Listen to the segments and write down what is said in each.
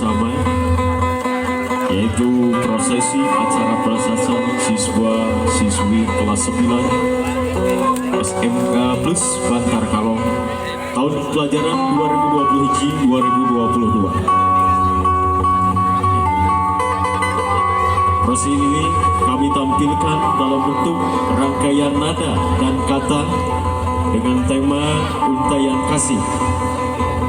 bersama, yaitu prosesi acara pelepasan siswa-siswi kelas 9 SMK Plus Bantar Kalong tahun pelajaran 2021-2022. Prosesi ini kami tampilkan dalam bentuk rangkaian nada dan kata dengan tema Untayan Kasih.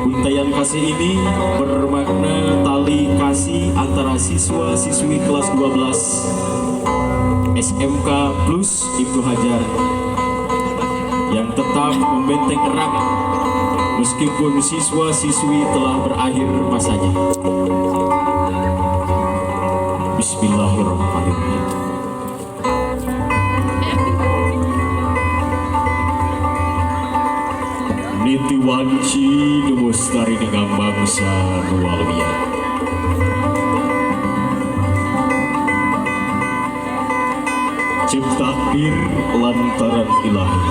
Untayan kasih ini bermakna tali kasih antara siswa-siswi kelas 12 SMK Plus Ibnu Hajar yang tetap membenteng erat meskipun siswa-siswi telah berakhir masanya. Bismillahirrahmanirrahim. Niti wanci dumustari dengan bangsa nualia. Ciptakir lantaran ilahi.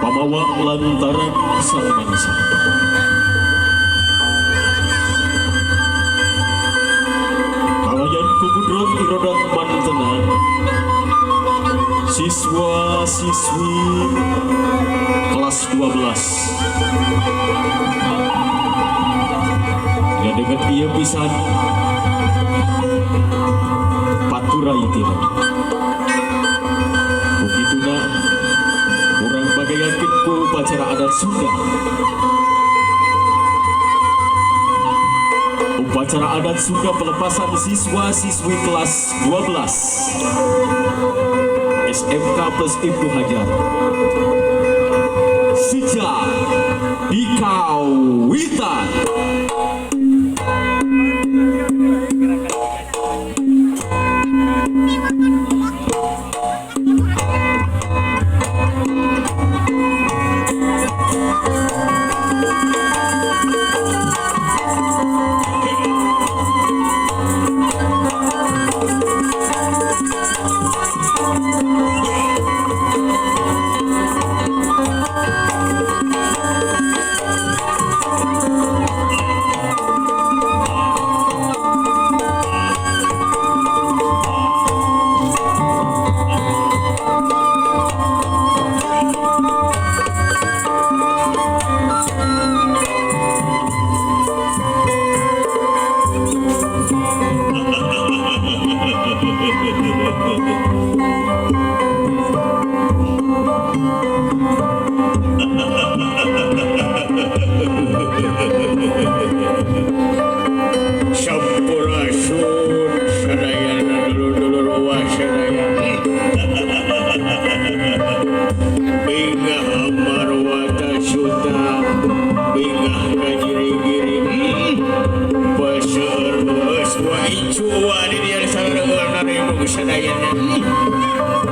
Pamawa lantaran sang bangsa. Kalayan kukudron irodat mantenan. Siswa-siswi kelas 12 ya dengan ia pisan paturai tidak begitu nak kurang bagaikan ku upacara adat Sunda. Upacara adat Sunda pelepasan siswa-siswi kelas 12 SMK Plus Ibnu Hajar sejak dikawitan.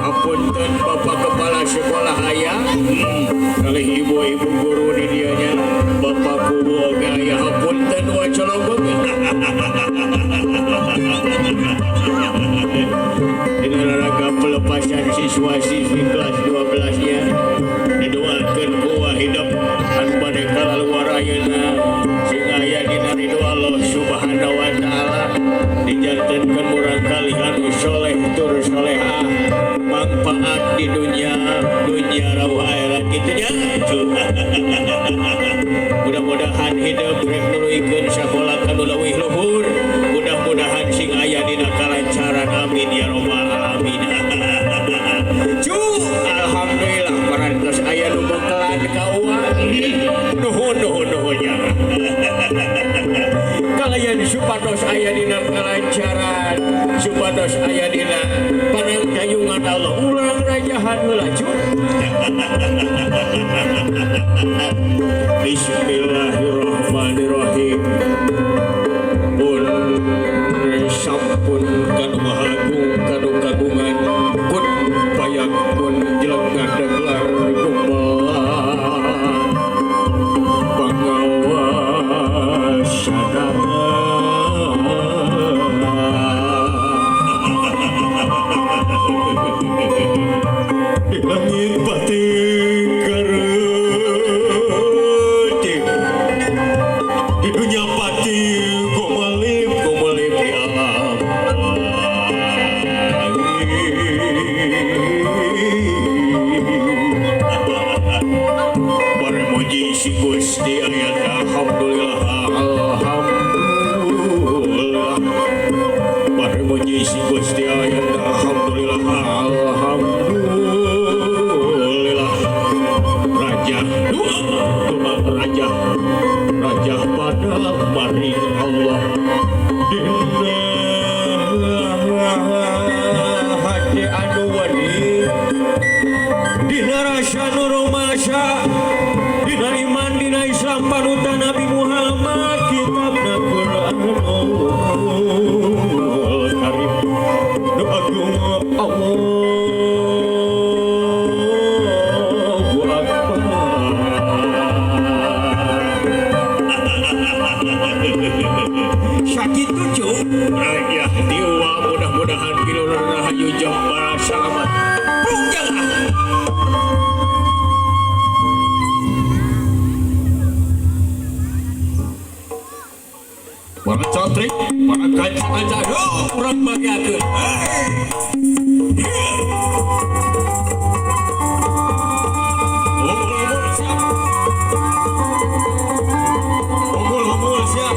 Apunten Bapak Kepala Sekolah ayah, kali ibu-ibu guru di dianya, Bapak Kubu gaya apunten wacologog. Dengan rangka pelepasan siswa-siswi kelas 12-nya, didoakan kuah hidup dan badai kalaluwarayana sing aya dina ridho Allah Subhanahu wa taala, dijantankan murang kali anu soleh tur solehah, manfaat di dunia rawuh akhirat kitu nya. Mudah-mudahan hidup rek nuluykeun sakola kanu leuwih luhur, mudah-mudahan sing aya dina kalancaran, amin ya rabbal alamin. Alhamdulillah parantos aya nu bekalan ka uang, nuhun nya. Kalayan supados aya dina kalancaran, supados aya dina panangkayungan Allah, ulang rajahan melaju. Bismillahirrahmanirrahim. Pun sampun kanu mahagung kanu kagungan kun payakun jeleng ngadeglar gumelar pangawas sadaya. Di langit batik kareutik Muji si Gusti ayat alhamdulillah alhamdulillah. Mari muji si Gusti ayat alhamdulillah alhamdulillah. Raja dua raja raja pada maring Allah dina hati anu wani dina rasa nurumasya dina iman dina Islam panutan Nabi Muhammad kitabna Quranul Karim nu agung Allahu Akbar. Sakitu cuk raja diwa mudah-mudahan kilurna rahayu jambal selamat punjang para cantrik, para kaca-kaca, kurang bagiakeun. Umul siap. Umul siap.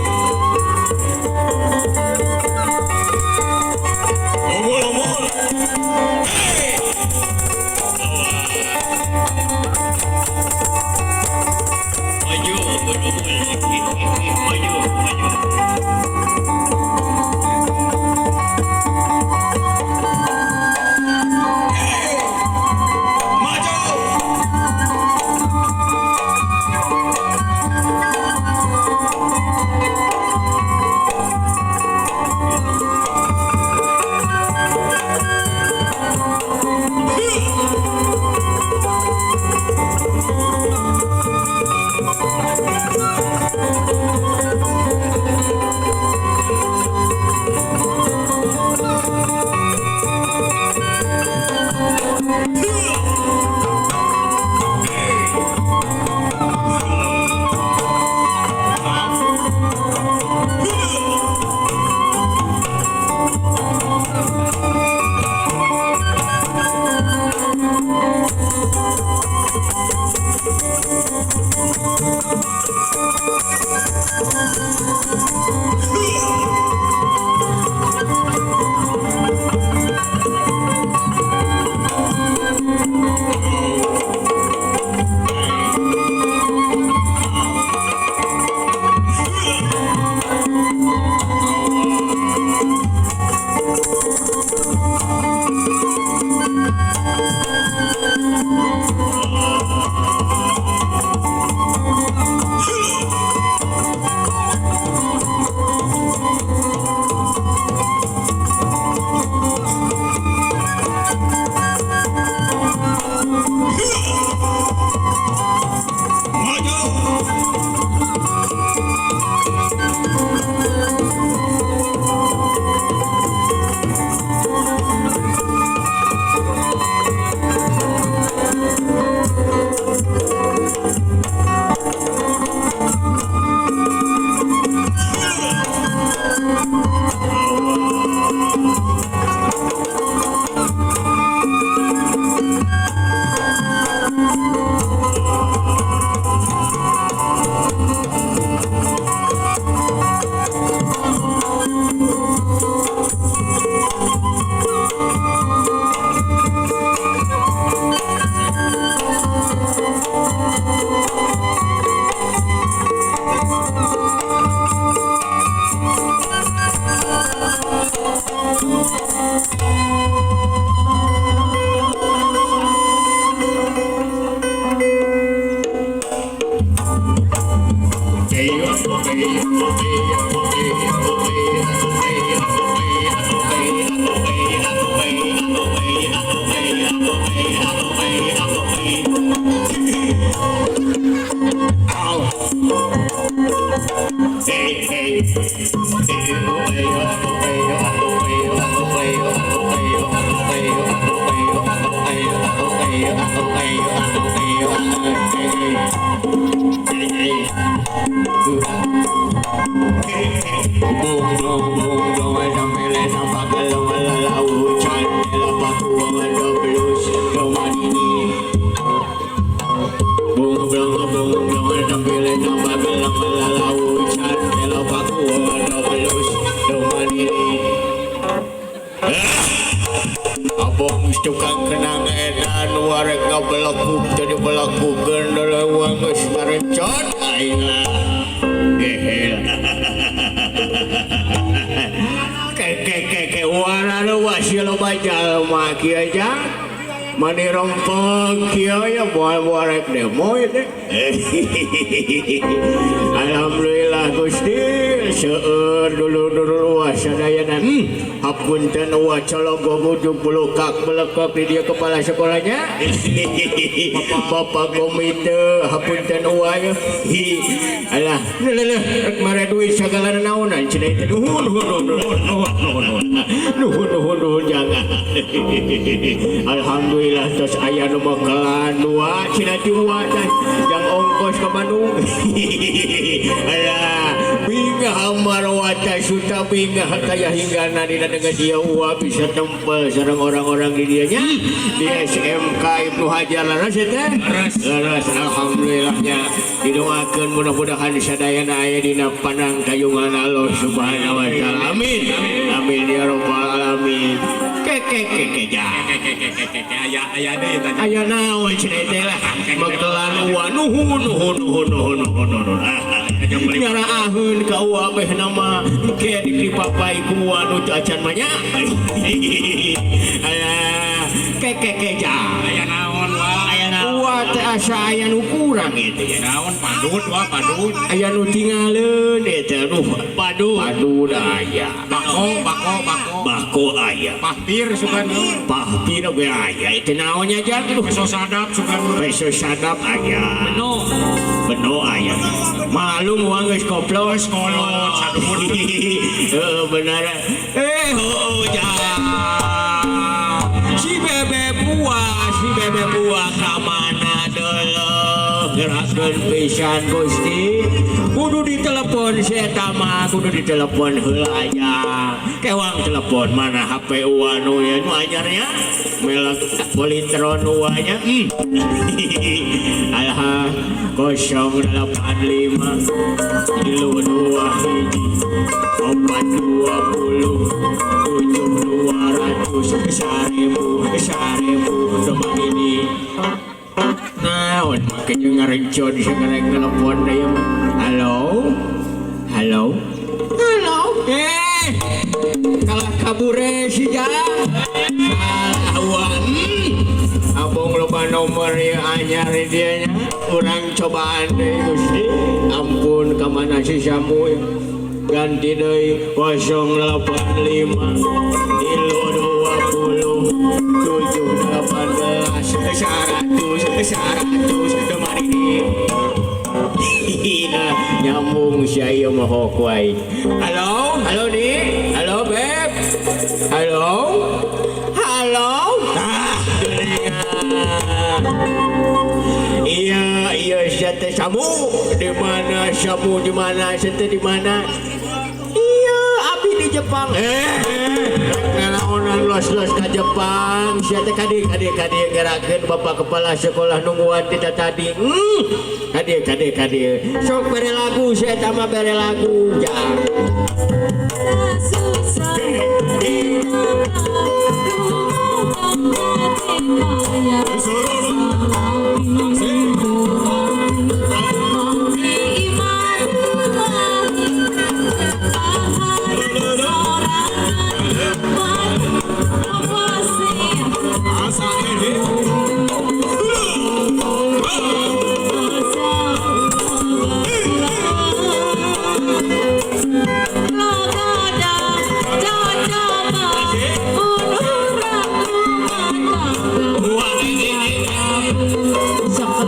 Umul. Maju, maju. Boom, bilin ang magalang malalawusan Nelo pakuha na balus Dumanili Abang gusto kang kenangan Warek nga balakuk Jadi balakukan Dalawang senarencot Ayolah Gehel Keke Wala lo wasya lo baca Maki aja Mani rompong kia ya warek demo itu. Alhamdulillah Gusti seueur dulu wasadayana hapunten wa cologo gudug belukak belekok di dia kepala sekolahnya. Bapak komite hapunten wa ya. Alah leleh rek mare duit sagala naonan cenah teh nuhun jangan. Alhamdulillah tos aya nu bakalan dua cenah dua jang ongkos ke Bandung. Alah bingah marwata suta bingah kaya hinggana dina dengan dia uwa bisa tempel sareng orang-orang di dianya di SMK Ibnu Hajar laras teh laras alhamdulillahnya didoakeun mudah-mudahan sadayana aya dina panang kayungan Allah Subhanahu wa taala amin amin ya rabbal alamin keke aya deui tanya aya naon cenah teh lah magelan uwa nuhun nyaraaheun ka uwa beh nama ke dipapai ku uwa nu acan manya alah keke aya naon uwa teh asa aya nu kurang itu ya naon padut aya nu tingaleun eta nu padut aya bako aya pahpir sugan pahpir ge aya itu naonnya jan peso sadap aya beno aya malum uang geus koplos kolot sadumur benar si bebe buah ka mana deuleuk gerakkeun pisan Gusti kudu ditelepon si eta mah kudu ditelepon heula aja kewang telepon mana HP uwa nu anyarnya melak politron uanya alha 085 tilu 2 hiji 420 7200 1000 teman ini naon makanya ngarencon sekarang telepon deh halo kalah kabure si jang salah abang lupa nomor yang anyar dianya kurang cobaan deh Gusti ampun kemana si Samu ganti deh 085 tilu 20 718 100 teman ini nyambung saya mah hokwai halo nih halo beb halo iya sate Samu di mana sate di mana iya abi di Jepang ngelaonan los ke Jepang sate kadi gerakeun bapak kepala sekolah nungguan kita tadi kadi sok bere lagu saya tambah bere lagu ya Sakal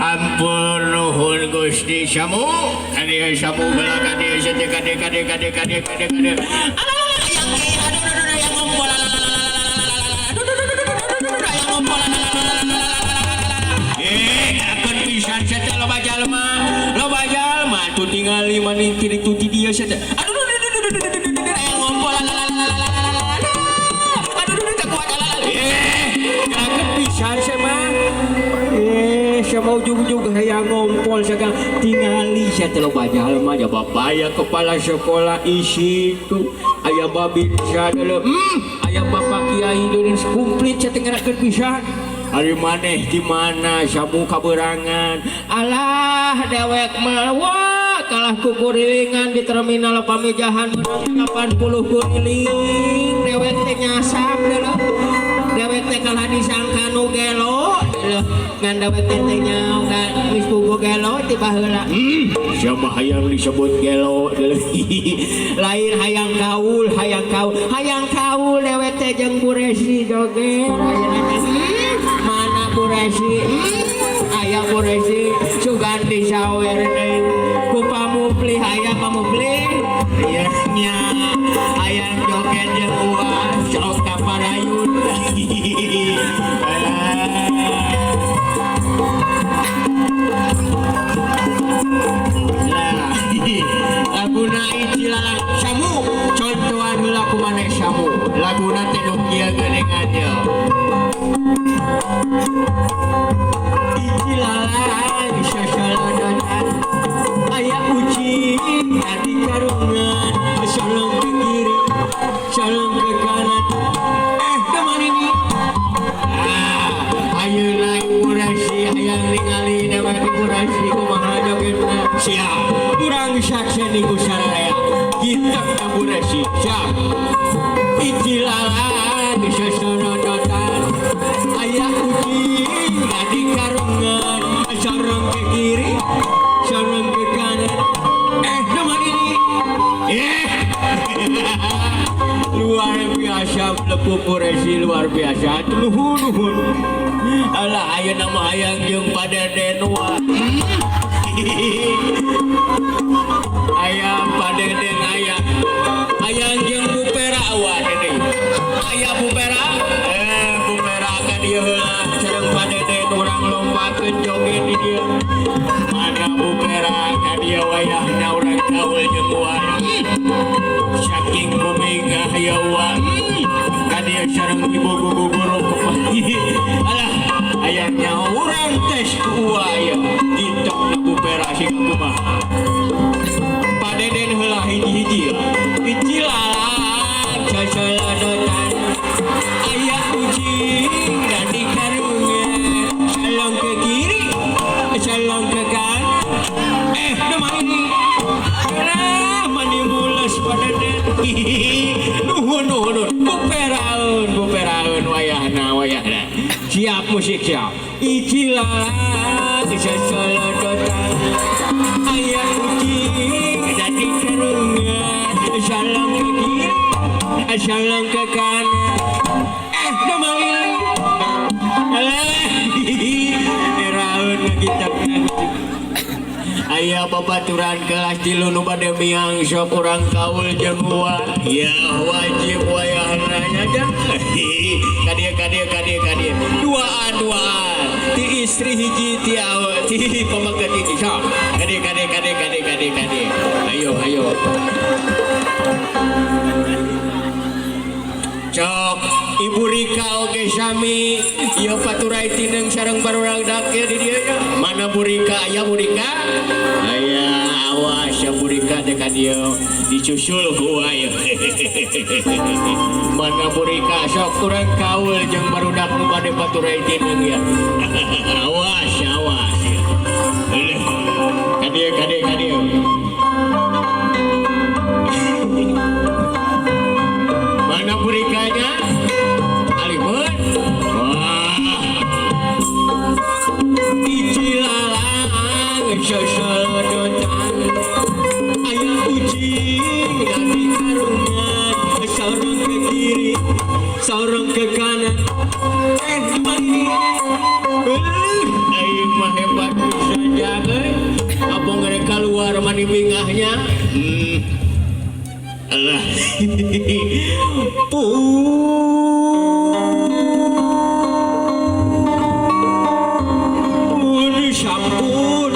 Ampun nuhun Gusti Samu, kade Samu bala kade sete kade akan pisan sete loba jalma tu tingali maning kiri tu ti dia sete yang ngompol akan pisan sama sama ujung-ujung hayang ngompol sagang tingali saya telo bajal mah ya bapak ya kepala sekolah isi tu aya babinsa dulu aya bapak kiai deureun komplit saya tengarakeun pisan hari maneh di mana Samu kaberangan alah dewek mah wah kalah kukurilingan di terminal pamijahan menang 80 kuriling dewek teh nyasap dulu dewek teh kalah disangka nu gelo ngan dewek teh nyaho kan geus puguh gelo tiba heula siapa hayang disebut gelo lain hayang kaul dewek teh jeung Bu Resi joget mana Bu Resi aya Bu Resi Suganti sawer deui ku pamupli hayang pamupli ieu nya hayang joget jeung uas sok kaparayun laguna icilalang Samu contohan heula kumaneh Samu laguna teh nu kieu geuningannya icilalang sasaladanan aya ucing adi karungan salong ke kiri salong ke kanan kemana ini ayeuna Bu Resi hayang ningali dewek Bu Resi kumaha jogetna siap urang sakseni ku saraya kita ka Bu Resi siap icilalang sasonodotan aya ucing adi karungan sareng ke kiri sareng ke kanan kemana ini luar biasa lepuh Bu Resi luar biasa nuhun alah ayeuna mah hayang jeung Padeden wa aya Padeden aya hayang jeung Bu Pera wa deui aya Bu Pera ka dieu heula sareng Padeden urang lombakeun joget di dieu mana Bu Pera ka dieu wayahna urang jeung uan saking kumega hayawa kadia sareng ibu guru alah ayahnya orang tes kuaya ditok na operasi kumaha padeden heula hiji-hiji icilan sasaladotan aya kucing dan di karungan salong ke kiri salong ke kanan namanya mani mulas padeden nuhun buperaun wayahna siap musik siap icilan sasaladotan aya kucing dan di karungan salong ke kiri salong ke kanan namanya raun kita aya babaturan kelas 3 nu bade miang sok urang kaul jeung uan ya wajib wayahna nya kadia duaan ti istri hiji ti awe ti pamaget hiji sok kadia ayo cok Ibu Rika oge sami ieu paturai tineng sareng barurang dak di dieu nya mana Bu Rika aya Bu Rika aya awas ya Bu Rika teh ka dieu dicusul ku aya mana Bu Rika sok urang kaul jeung barudak nu bade paturai tineng ya awas kadia mana Bu Rikanya icilalang sasaladotan aya kucing dan di karungan sareng ke kiri sareng ke kanan aing mah hebat bisa jaga abang gede keluar mani bingahnya alah sampun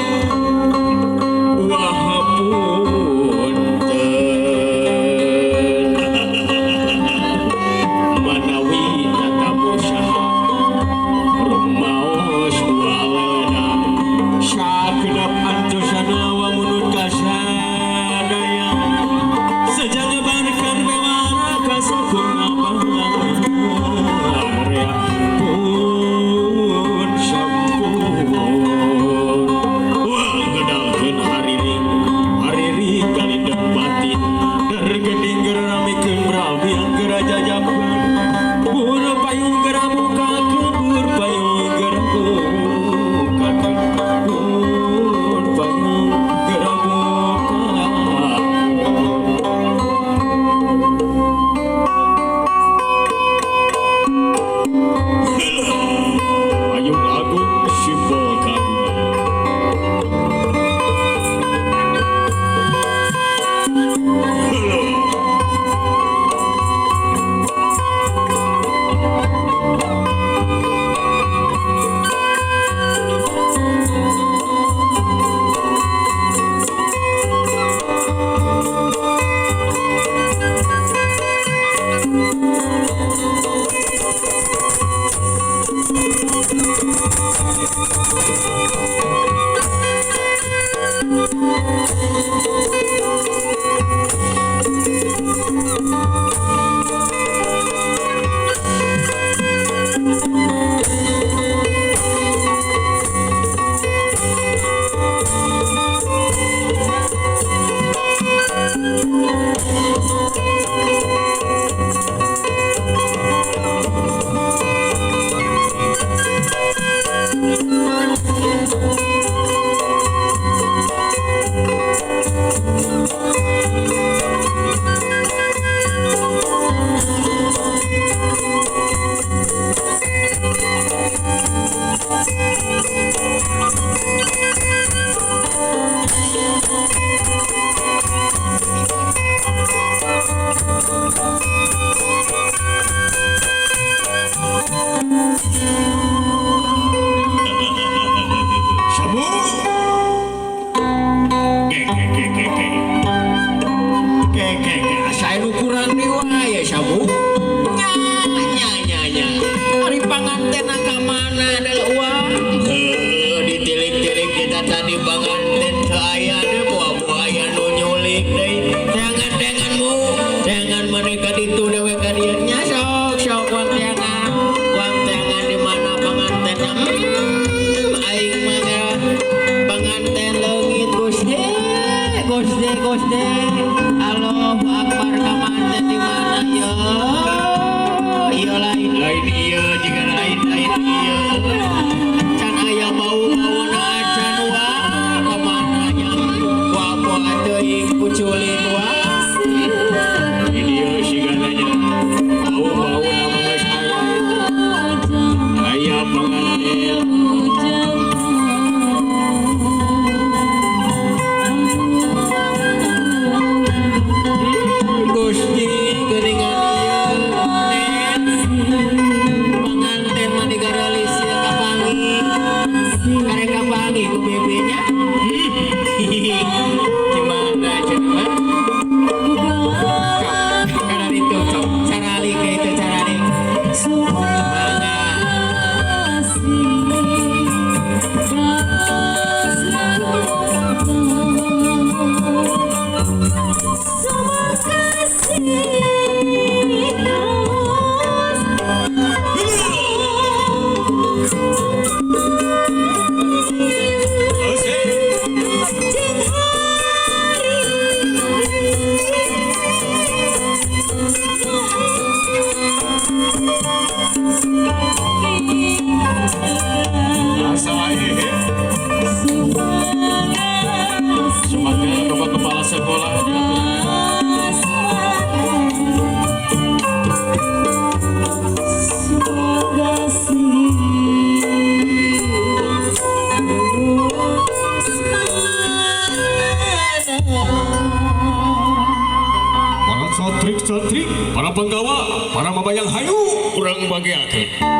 manawi tatamu saha rumaos walana sakedap antosana wa munut kasadaya sejaga barkan bewara kasakung abang satrik-satrik, para penggawa, para babayang hayu, kurang bagiakeun.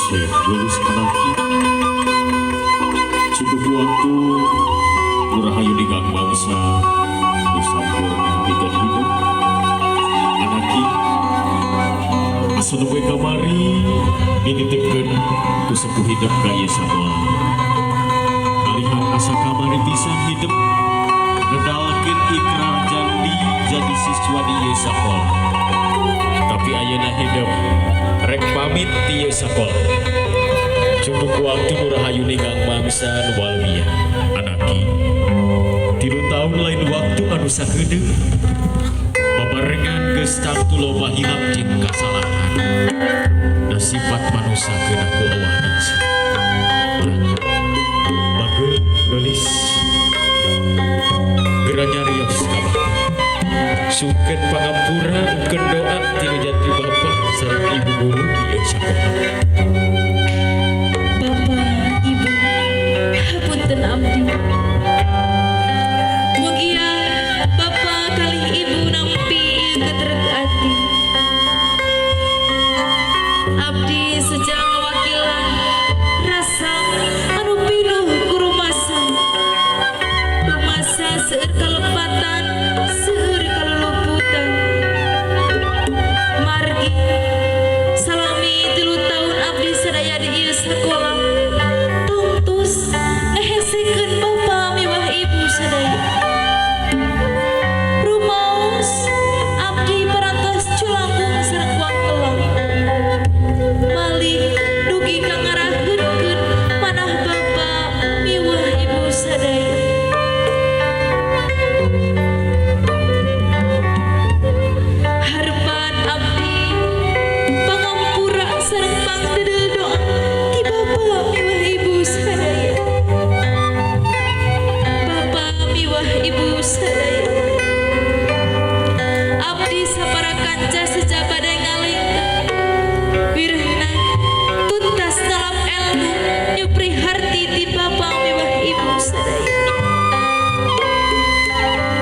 kasih gelis anaki cukup waktu murahayu di gang bangsa disampurna bikin hidup anaki asa newe kamari ini teken ku sepuh hidup kaya sama kalihan asa kamari bisa hidup ngedalkeun ikrar janji jadi siswa di ieu sakola tapi ayeuna hidup rek pamit di ieu sakola cukup waktu murahayu ninggang mangsa nu walia anaki 3 tahun lain waktu anu sakedeuk babarengan geus tangtu loba hilap jeung kasalahan da sifat manusia keuna ku Allah ninsa bageun gelis geranya rios kabah sukeun pangampura ukeun doa tina jantri bapa sareng ibu guru ieu sakola Bapak, Ibu, hapunten abdi. Mugia Bapak kalih Ibu nampi ieu ketereg ati. Abdi sejang wakilan rasa anu pinuh ku rumasa. Rumasa seueur kalepatan, seueur kaluluputan. Margi salami 3 tahun abdi sadaya di ieu sakola. Tungtus ngehesekeun bapa miwah ibu sadaya. Rumaos abdi parantos culanggung sareng wangkelang. Malih dugi kangaraheunkeun manah bapa miwah ibu sadaya. Harapan abdi pangampura sareng pangdedel doa ti bapa miwah ibu sadaya. Bapa miwah ibu sadaya. Abdi sapara kanca sejabade ngalengkeun wirehna tuntas dalam ilmu nyupri harti ti bapa miwah ibu sadaya.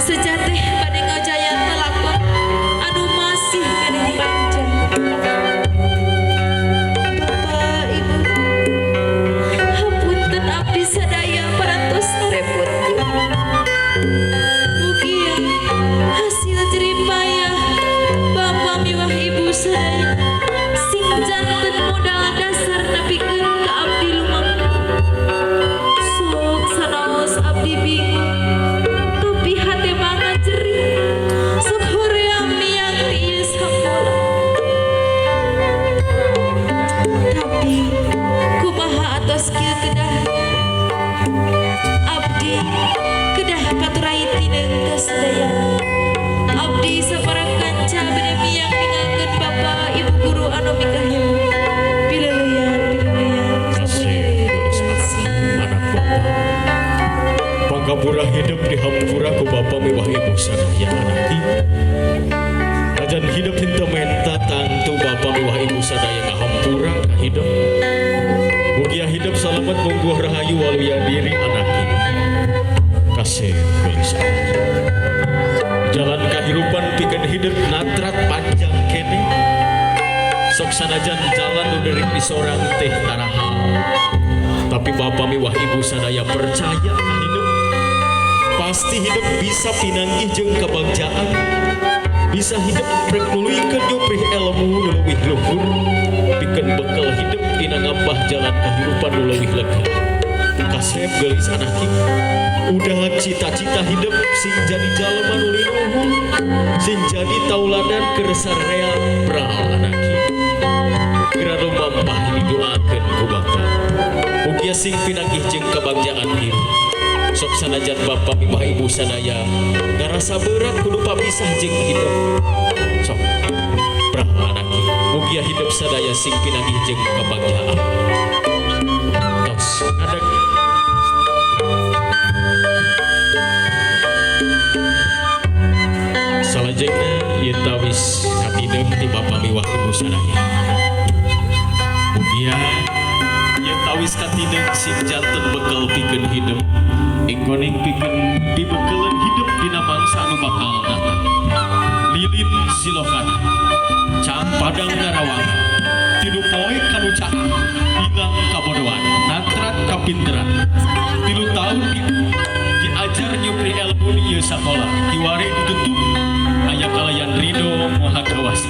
Sejateh bade ngajaya telakon anu masih kadang panjang. Bapak Ibu, hapunten abdi sadaya parantos ngarepotkeun. Mugia hasil jerih payah bapa miwah ibu sadaya sing janten modal dasar nepikeun ka abdi lumampah. Sok sanaos abdi bingung tapi hate mangga jerih sok hoream niang ti ieu sakola. Tapi kumaha atos kieu kedahnya abdi kedah katurai tineung ka sadaya. Abdi saparang kanca bade miang ningalkeun bapa ibu guru anu mikahil pileuleyan kasih gelis anak bapa panggapura hidup di hampura ku bapa mewah ibu sadaya anaki ajan hidup hinta menta tangtu bapa mewah ibu sadaya ngahampura ka hidup mugia hidup salamet mungguh rahayu waluya diri anaki kasih gelis jalan kahirupan pikeun hidup natrat panjang kene sok sanajan jalan nu deurik di sorang teh taraha tapi bapa miwah ibu sadaya percaya ka hidup pasti hidup bisa pinanggih jeung kabagjaan bisa hidup rek nuluykeun nyuprih ilmu nu leuwih luhur pikeun bekal hidup dina ngambah jalan kahirupan nu leuwih lega kasep gelis anaki udah cita-cita hidup sing jadi jalma nu linuhur sing jadi tauladan keur sararea praal anaki geura lumampah didoakeun ku bapa mugia sing pinanggih jeung kabagjaan hirup sok sanajan bapa mimah ibu sadaya ngarasa berat kudu papisah jeung hidup sok praal anaki mugia hidup sadaya sing pinanggih jeung kabagjaan tos ada salajengna ieu tawis katideung ti bapa miwah ibu sadaya mugia ieu tawis katideung sing janten bekal pikeun hidup ingkoning pikeun dibekeleun hidup dina bangsa anu bakal datang lilin silokana cang padang ngarawang tidu poe kanu caang pun ieu sakola kiwari ditutup aya kalayan Ridho Maha Kawasa.